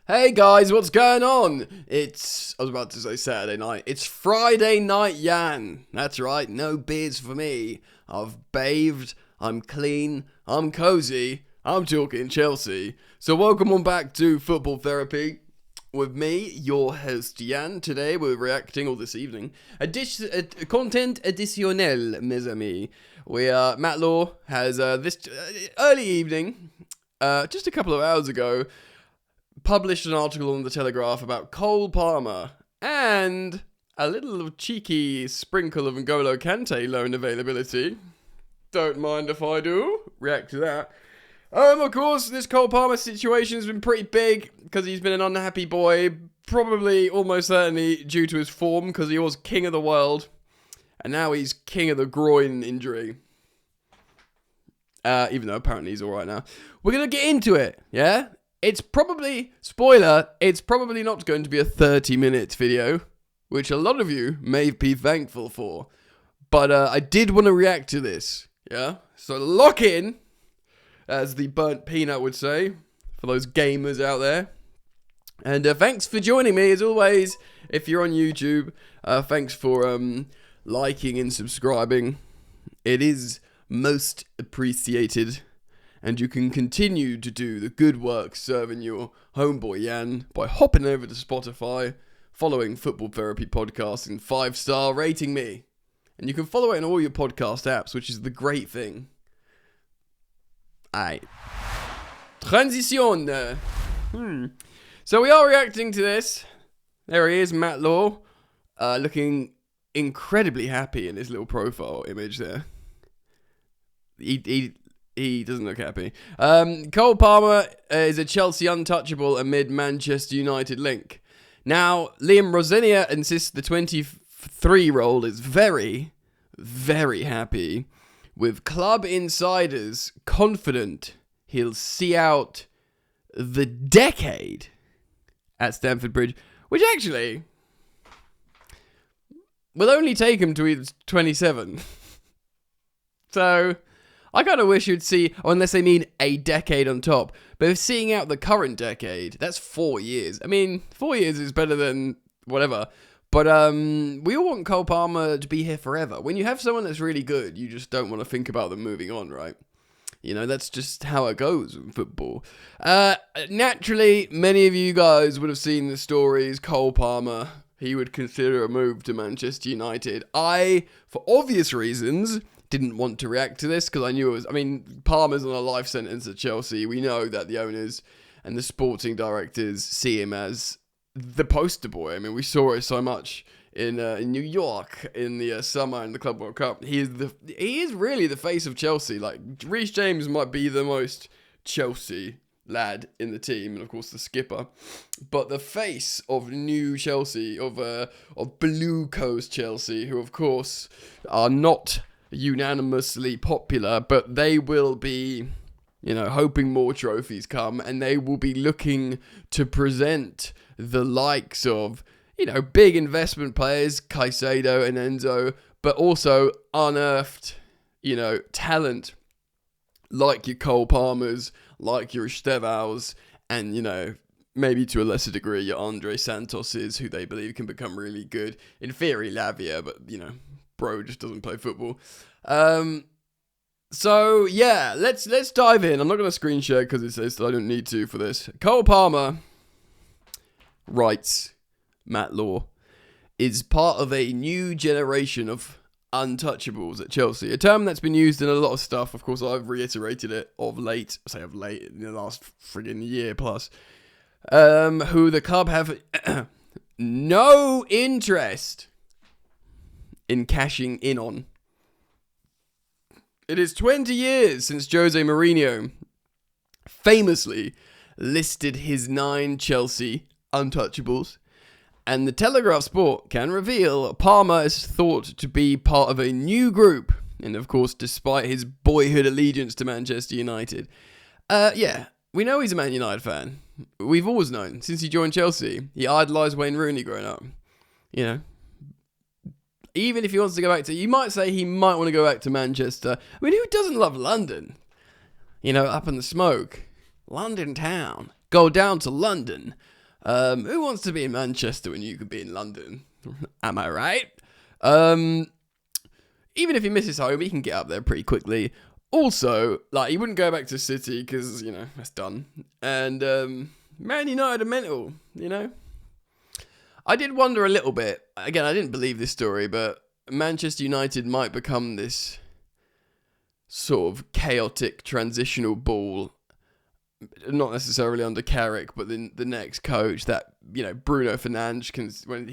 Hey guys, what's going on? I was about to say Saturday night. It's Friday night, Jan. That's right, no beers for me. I've bathed, I'm clean, I'm cozy, I'm talking Chelsea. So welcome on back to Football Therapy with me, your host Jan. Today we're reacting, or this evening, content additionnel, mes amis. Matt Law has this early evening, just a couple of hours ago, published an article on The Telegraph about Cole Palmer and a little cheeky sprinkle of N'Golo Kante loan availability. Don't mind if I do. React to that. Of course, this Cole Palmer situation has been pretty big because he's been an unhappy boy, probably almost certainly due to his form because he was king of the world and now he's king of the groin injury. Even though apparently he's alright now. We're going to get into it, yeah? It's probably, spoiler, it's probably not going to be a 30-minute video, which a lot of you may be thankful for. But I did want to react to this, yeah? So lock in, as the burnt peanut would say, for those gamers out there. And thanks for joining me, as always, if you're on YouTube. Thanks for liking and subscribing. It is most appreciated. And you can continue to do the good work serving your homeboy Jan by hopping over to Spotify, following Football Therapy Podcast and 5-star rating me. And you can follow it in all your podcast apps, which is the great thing. Aight. Transition. So we are reacting to this. There he is, Matt Law, looking incredibly happy in his little profile image there. He doesn't look happy. Cole Palmer is a Chelsea untouchable amid Manchester United link. Now, Liam Rosenior insists the 23-year-old is very, very happy, with club insiders confident he'll see out the decade at Stamford Bridge, which actually will only take him to either 27. So I kind of wish you'd see, unless they mean a decade on top, but if seeing out the current decade, that's 4 years. I mean, 4 years is better than whatever, but we all want Cole Palmer to be here forever. When you have someone that's really good, you just don't want to think about them moving on, right? You know, that's just how it goes in football. Naturally, many of you guys would have seen the stories. Cole Palmer, he would consider a move to Manchester United. I, for obvious reasons, didn't want to react to this because I knew it was, Palmer's on a life sentence at Chelsea. We know that the owners and the sporting directors see him as the poster boy. I mean, we saw it so much in New York in the summer in the Club World Cup. He is really the face of Chelsea. Like, Reece James might be the most Chelsea lad in the team, and of course the skipper, but the face of new Chelsea, of Blue Coast Chelsea, who of course are not unanimously popular, but they will be, hoping more trophies come, and they will be looking to present the likes of, big investment players, Caicedo and Enzo, but also unearthed, talent like your Cole Palmers, like your Estevãos, and, maybe to a lesser degree, your Andre Santoses, who they believe can become really good. In theory, Lavia, but, bro just doesn't play football. So yeah, let's dive in. I'm not going to screen share because it says that I don't need to for this. Cole Palmer writes, Matt Law, is part of a new generation of untouchables at Chelsea. A term that's been used in a lot of stuff. Of course, I've reiterated it in the last friggin' year plus. Who the club have no interest in cashing in on. It is 20 years since Jose Mourinho famously listed his 9 Chelsea untouchables, and the Telegraph Sport can reveal Palmer is thought to be part of a new group, and of course, despite his boyhood allegiance to Manchester United. We know he's a Man United fan. We've always known, since he joined Chelsea. He idolised Wayne Rooney growing up. Even if he wants to go back to, you might say he might want to go back to Manchester. I mean, who doesn't love London? Up in the smoke. London town. go down to London. Who wants to be in Manchester when you could be in London? Am I right? Even if he misses home, he can get up there pretty quickly. Also, like, he wouldn't go back to City because, you know, that's done. And Man United are mental, you know? I did wonder a little bit. Again, I didn't believe this story, but Manchester United might become this sort of chaotic transitional ball, not necessarily under Carrick, but the next coach that, you know, Bruno Fernandes can, when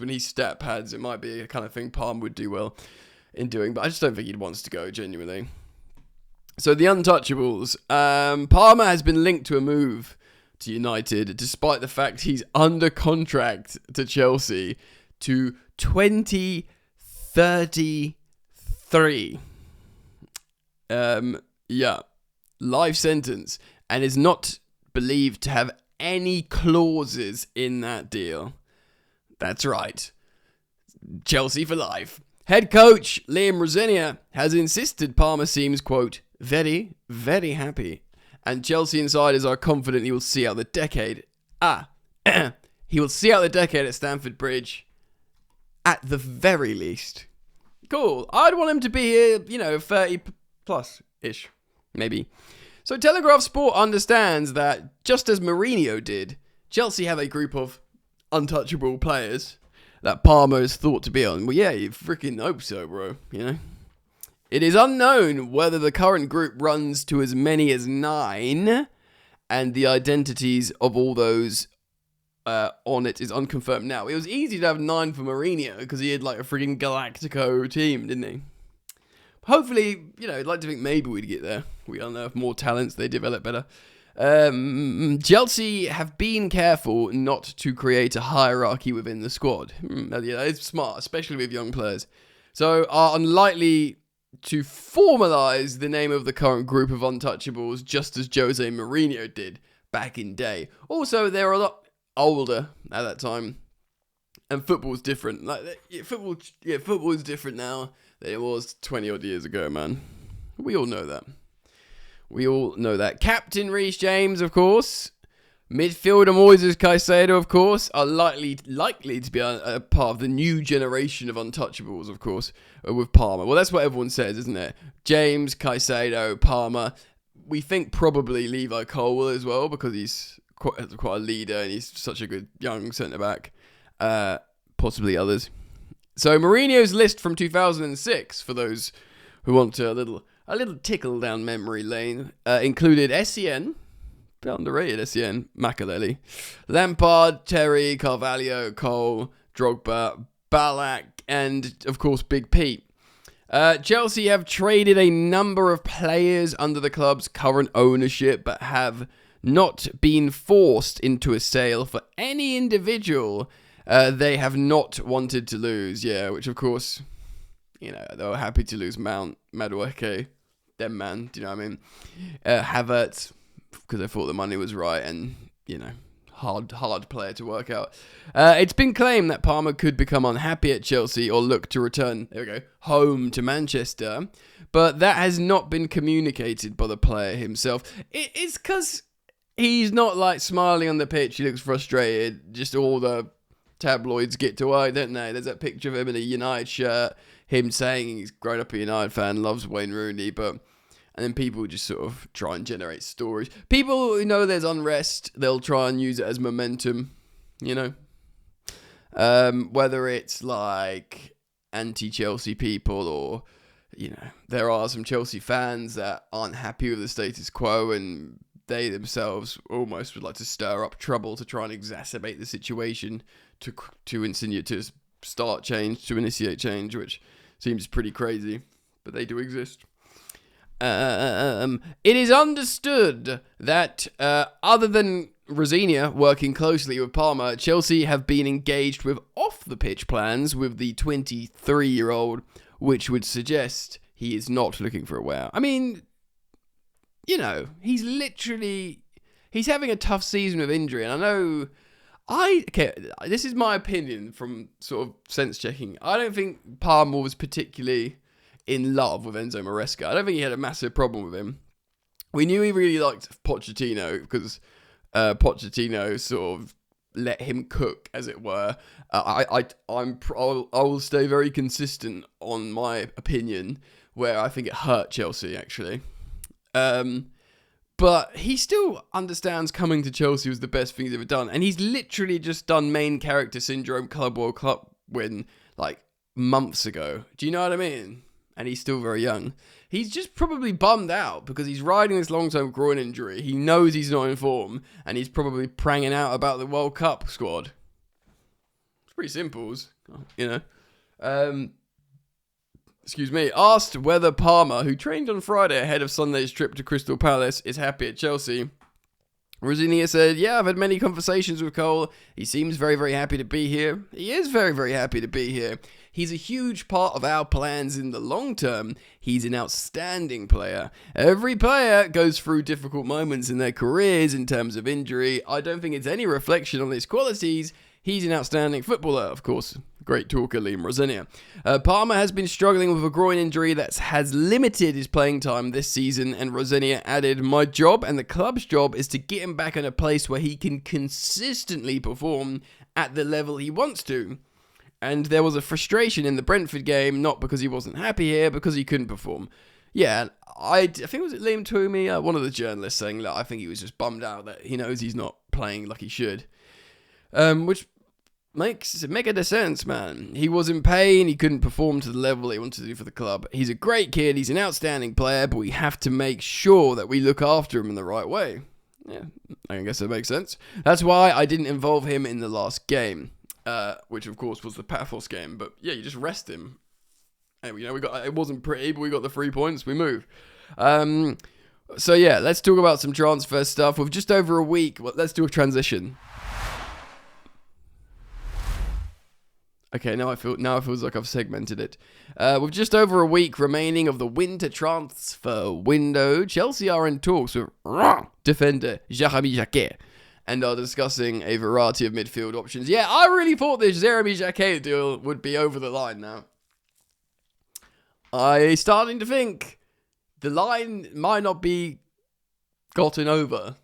he step pads, it might be a kind of thing Palmer would do well in doing, but I just don't think he wants to go, genuinely. So the Untouchables, Palmer has been linked to a move to United, despite the fact he's under contract to Chelsea to 2033. Life sentence, and is not believed to have any clauses in that deal. That's right. Chelsea for life. Head coach Liam Rosenior has insisted Palmer seems, quote, very, very happy. And Chelsea insiders are confident he will see out the decade. He will see out the decade at Stamford Bridge, at the very least. Cool. I'd want him to be here, you know, 30 plus-ish, maybe. So Telegraph Sport understands that, just as Mourinho did, Chelsea have a group of untouchable players that Palmer is thought to be on. Well, yeah, you freaking hope so, bro, you know? It is unknown whether the current group runs to as many as 9, and the identities of all those on it is unconfirmed now. It was easy to have 9 for Mourinho because he had like a freaking Galactico team, didn't he? Hopefully, you know, I'd like to think maybe we'd get there. We unearth more talents, they develop better. Chelsea have been careful not to create a hierarchy within the squad. Yeah, it's smart, especially with young players. So are unlikely to formalise the name of the current group of untouchables, just as Jose Mourinho did back in day. Also, they're a lot older at that time, and football's different. Football is different now than it was 20 odd years ago, man. We all know that. Captain Reece James, of course. Midfield and Moises Caicedo, of course, are likely to be a part of the new generation of untouchables, of course, with Palmer. Well, that's what everyone says, isn't it? James, Caicedo, Palmer. We think probably Levi Colwill as well, because he's quite a leader and he's such a good young centre-back. Possibly others. So Mourinho's list from 2006, for those who want a little tickle down memory lane, included Essien, bit underrated Essien, Makelele, Lampard, Terry, Carvalho, Cole, Drogba, Ballack, and of course Big Pete. Chelsea have traded a number of players under the club's current ownership, but have not been forced into a sale for any individual they have not wanted to lose. Yeah, which of course, you know, they were happy to lose Mount, Madueke, them man, do you know what I mean? Havertz, because they thought the money was right, and, you know, hard player to work out. It's been claimed that Palmer could become unhappy at Chelsea or look to return, home to Manchester, but that has not been communicated by the player himself. It's because he's not, like, smiling on the pitch, he looks frustrated, just all the tabloids get to work, don't they? There's that picture of him in a United shirt, him saying he's grown up a United fan, loves Wayne Rooney, and then people just sort of try and generate stories. People who know there's unrest, they'll try and use it as momentum, you know? Whether it's like anti-Chelsea people or, you know, there are some Chelsea fans that aren't happy with the status quo and they themselves almost would like to stir up trouble to try and exacerbate the situation to insinuate, to start change, to initiate change, which seems pretty crazy, but they do exist. It is understood that other than Rosenior working closely with Palmer, Chelsea have been engaged with off-the-pitch plans with the 23-year-old, which would suggest he is not looking for a wow. I mean, you know, he's having a tough season with injury, and I know... this is my opinion from sort of sense checking. I don't think Palmer was particularly in love with Enzo Maresca. I don't think he had a massive problem with him. We knew he really liked Pochettino because Pochettino sort of let him cook, as it were. I will stay very consistent on my opinion, where I think it hurt Chelsea actually. But he still understands coming to Chelsea was the best thing he's ever done, and he's literally just done main character syndrome Club World Cup win like months ago. Do you know what I mean? And he's still very young. He's just probably bummed out because he's riding this long-term groin injury. He knows he's not in form, and he's probably pranging out about the World Cup squad. It's pretty simple, you know. Excuse me. Asked whether Palmer, who trained on Friday ahead of Sunday's trip to Crystal Palace, is happy at Chelsea. Rosinia said, yeah, I've had many conversations with Cole. He seems very, very happy to be here. He is very, very happy to be here. He's a huge part of our plans in the long term. He's an outstanding player. Every player goes through difficult moments in their careers in terms of injury. I don't think it's any reflection on his qualities. He's an outstanding footballer, of course. Great talker, Liam Rosinia. Palmer has been struggling with a groin injury that has limited his playing time this season, and Rosinia added, my job and the club's job is to get him back in a place where he can consistently perform at the level he wants to. And there was a frustration in the Brentford game, not because he wasn't happy here, because he couldn't perform. Yeah, I think it was Liam Toomey, one of the journalists, saying that I think he was just bummed out that he knows he's not playing like he should. Which makes mega sense, man. He was in pain, he couldn't perform to the level he wanted to do for the club. He's a great kid, he's an outstanding player, but we have to make sure that we look after him in the right way. Yeah, I guess that makes sense. That's why I didn't involve him in the last game. Which of course was the Paphos game, but yeah, you just rest him. And you know, it wasn't pretty, but we got the 3 points. We move. So yeah, let's talk about some transfer stuff. With just over a week, let's do a transition. Okay, now it feels like I've segmented it. With just over a week remaining of the winter transfer window, Chelsea are in talks with defender Jeremy Jacquet, and are discussing a variety of midfield options. Yeah, I really thought this Jeremy Jacquet deal would be over the line now. I'm starting to think the line might not be gotten over.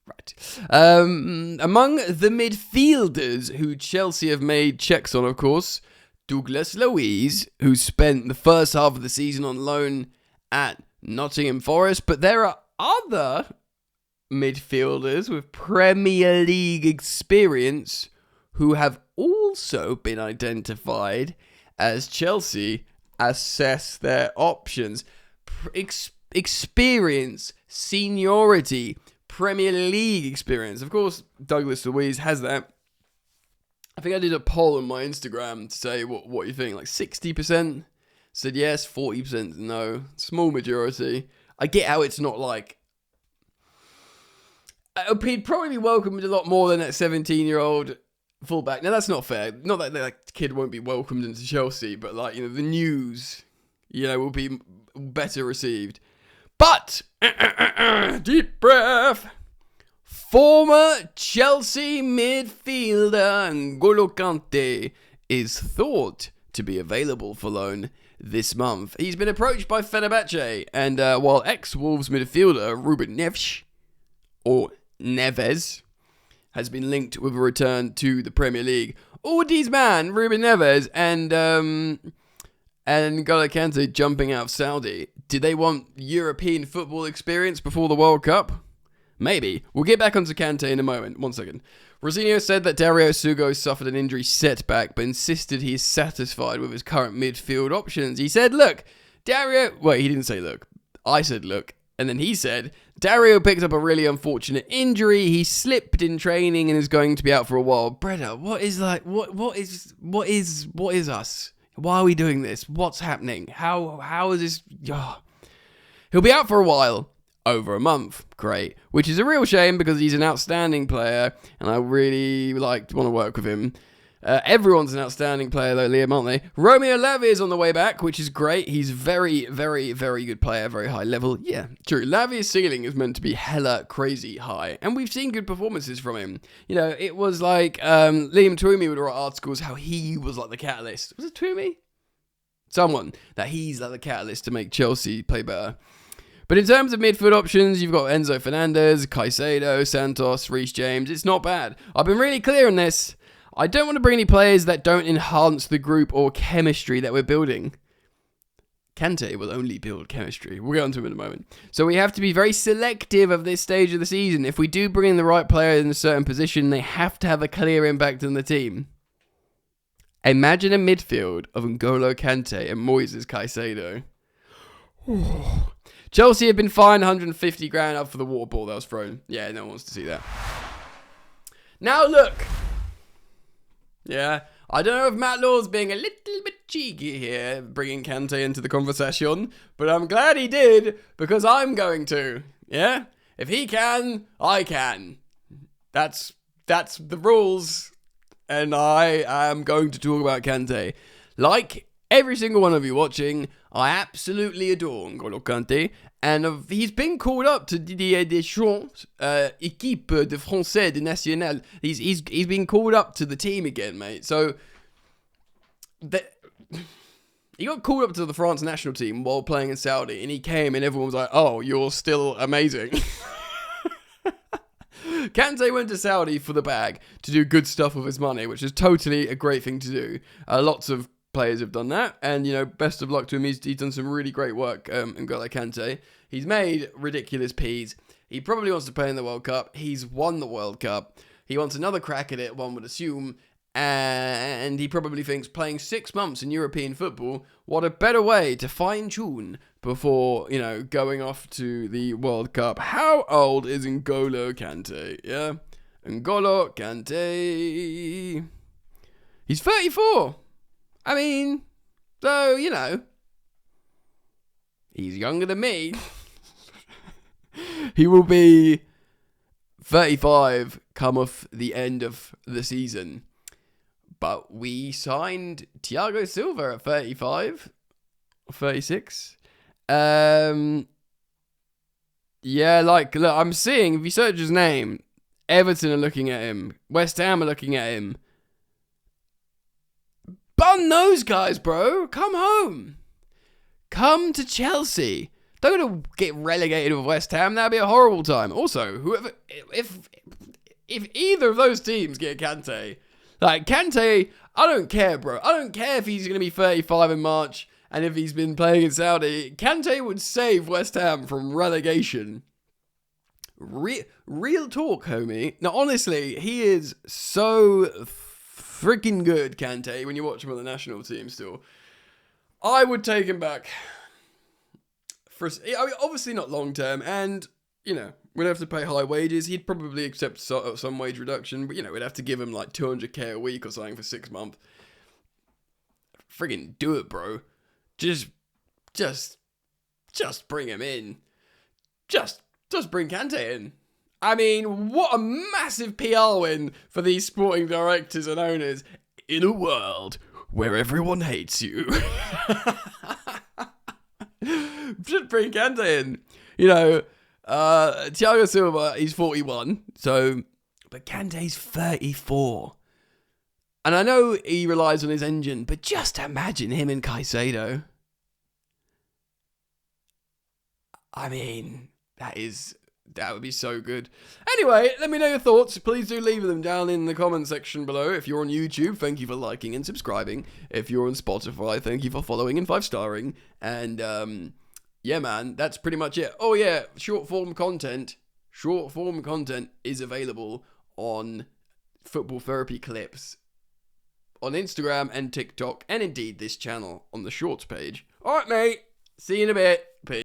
Right. Among the midfielders who Chelsea have made checks on, of course, Douglas Luiz, who spent the first half of the season on loan at Nottingham Forest, but there are other midfielders with Premier League experience who have also been identified as Chelsea assess their options. Experience, seniority, Premier League experience. Of course, Douglas Luiz has that. I think I did a poll on my Instagram to say what you think. Like 60% said yes, 40% no. Small majority. I get how it's not like... He'd probably be welcomed a lot more than that 17-year-old fullback. Now, that's not fair. Not that that kid won't be welcomed into Chelsea, but like, you know, the news, you know, will be better received. But, deep breath, former Chelsea midfielder N'Golo Kante is thought to be available for loan this month. He's been approached by Fenerbahce, and while ex-Wolves midfielder Ruben Neves has been linked with a return to the Premier League. Audi's man, Ruben Neves, and N'Golo Kante jumping out of Saudi. Did they want European football experience before the World Cup? Maybe. We'll get back onto Kante in a moment. 1 second. Rosinho said that Dario Sugo suffered an injury setback, but insisted he is satisfied with his current midfield options. He said, look, Dario... Wait, he didn't say look. I said look. And then he said, Dario picked up a really unfortunate injury. He slipped in training and is going to be out for a while. Breda, what is us? Why are we doing this? What's happening? How is this? Oh. He'll be out for a while. Over a month. Great. Which is a real shame because he's an outstanding player and I really want to work with him. Everyone's an outstanding player though, Liam, aren't they? Romeo Lavia is on the way back, which is great. He's very, very, very good player, very high level. Yeah, true. Lavia's ceiling is meant to be hella crazy high, and we've seen good performances from him. You know, it was like Liam Toomey would write articles how he was like the catalyst. Was it Toomey? Someone that he's like the catalyst to make Chelsea play better. But in terms of midfield options, you've got Enzo Fernandez, Caicedo, Santos, Reece James. It's not bad. I've been really clear on this. I don't want to bring any players that don't enhance the group or chemistry that we're building. Kante will only build chemistry. We'll get onto him in a moment. So we have to be very selective of this stage of the season. If we do bring in the right player in a certain position, they have to have a clear impact on the team. Imagine a midfield of N'Golo Kante and Moises Caicedo. Chelsea have been fined 150 grand up for the water ball that was thrown. Yeah, no one wants to see that. Now look. Yeah, I don't know if Matt Law's being a little bit cheeky here, bringing Kante into the conversation, but I'm glad he did, because I'm going to. Yeah? If he can, I can. That's the rules, and I am going to talk about Kante. Like every single one of you watching, I absolutely adore N'Golo Kante, and he's been called up to Didier Deschamps' équipe de français de national. He's been called up to the team again, mate. So he got called up to the France national team while playing in Saudi, and he came, and everyone was like, "Oh, you're still amazing." Kante went to Saudi for the bag to do good stuff with his money, which is totally a great thing to do. Lots of players have done that, and best of luck to him. He's done some really great work. N'Golo Kante, he's made ridiculous peas. He probably wants to play in the World Cup. He's won the World Cup. He wants another crack at it, one would assume, and he probably thinks playing 6 months in European football, what a better way to fine tune before going off to the World Cup. How old is N'Golo Kante? Yeah, N'Golo Kante. He's 34. I mean, so, he's younger than me. He will be 35 come off the end of the season. But we signed Thiago Silva at 35 or 36. Yeah, look, I'm seeing, if you search his name, Everton are looking at him. West Ham are looking at him. Bun those guys, bro. Come home. Come to Chelsea. Don't go to get relegated with West Ham. That'd be a horrible time. Also, if either of those teams get Kante, Kante, I don't care, bro. I don't care if he's going to be 35 in March and if he's been playing in Saudi. Kante would save West Ham from relegation. Real talk, homie. Now, honestly, he is so freaking good, Kante, when you watch him on the national team still. I would take him back. Obviously not long term, and, we'd have to pay high wages. He'd probably accept some wage reduction, but, we'd have to give him like 200k a week or something for 6 months. Friggin' do it, bro. Just bring him in. Just bring Kante in. I mean, what a massive PR win for these sporting directors and owners in a world where everyone hates you. Just bring Kante in. Thiago Silva, he's 41, but Kante's 34. And I know he relies on his engine, but just imagine him and Caicedo. I mean, that would be so good. Anyway, let me know your thoughts. Please do leave them down in the comment section below. If you're on YouTube, thank you for liking and subscribing. If you're on Spotify, thank you for following and 5-starring. And, yeah, man, that's pretty much it. Oh, yeah, short form content is available on Football Therapy Clips on Instagram and TikTok, and indeed this channel on the Shorts page. All right, mate. See you in a bit. Peace.